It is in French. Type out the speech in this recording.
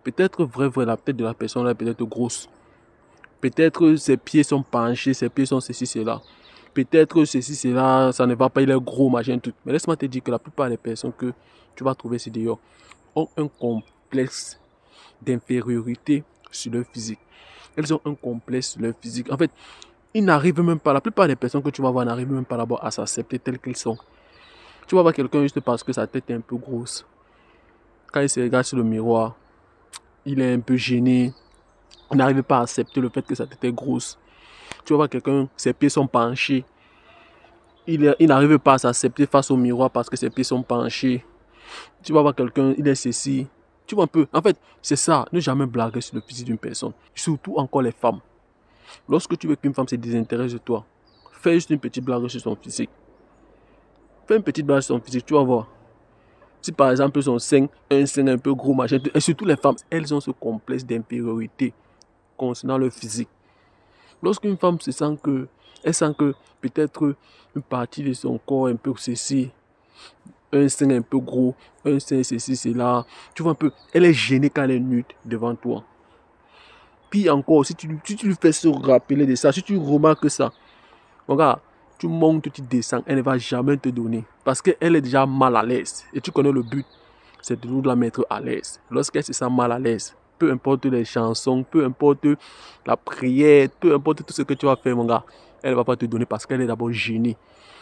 Peut-être vrai, la tête de la personne là est peut-être grosse. Peut-être ses pieds sont penchés, ses pieds sont ceci, cela. Peut-être ceci, cela, ça ne va pas, il est gros, machin, tout. Mais laisse-moi te dire que la plupart des personnes que tu vas trouver ici dehors ont un complexe d'infériorité sur leur physique. Elles ont un complexe sur leur physique. En fait, ils n'arrivent même pas, la plupart des personnes que tu vas voir n'arrivent même pas d'abord à s'accepter telles qu'elles sont. Tu vas voir quelqu'un juste parce que sa tête est un peu grosse. Quand il se regarde sur le miroir, il est un peu gêné. Il n'arrive pas à accepter le fait que sa tête est grosse. Tu vas voir quelqu'un, ses pieds sont penchés. Il n'arrive pas à s'accepter face au miroir parce que ses pieds sont penchés. Tu vas voir quelqu'un, il est ceci. Tu vois un peu. En fait, c'est ça. Ne jamais blaguer sur le physique d'une personne. Surtout encore les femmes. Lorsque tu veux qu'une femme se désintéresse de toi, fais juste une petite blague sur son physique. Fais une petite blague sur son physique, tu vas voir. Si par exemple son sein, un sein un peu gros, machin, et surtout les femmes, elles ont ce complexe d'infériorité concernant leur physique. Lorsqu'une femme se sent que, elle sent que peut-être une partie de son corps un peu ceci, un sein un peu gros, un sein ceci, cela, tu vois un peu, elle est gênée quand elle est nue devant toi. Puis encore, si tu lui fais se rappeler de ça, si tu remarques ça, regarde, tu montes, tu descends, elle ne va jamais te donner. Parce qu'elle est déjà mal à l'aise. Et tu connais le but, c'est toujours de la mettre à l'aise. Lorsqu'elle se sent mal à l'aise, peu importe les chansons, peu importe la prière, peu importe tout ce que tu vas faire, mon gars, elle ne va pas te donner parce qu'elle est d'abord gênée.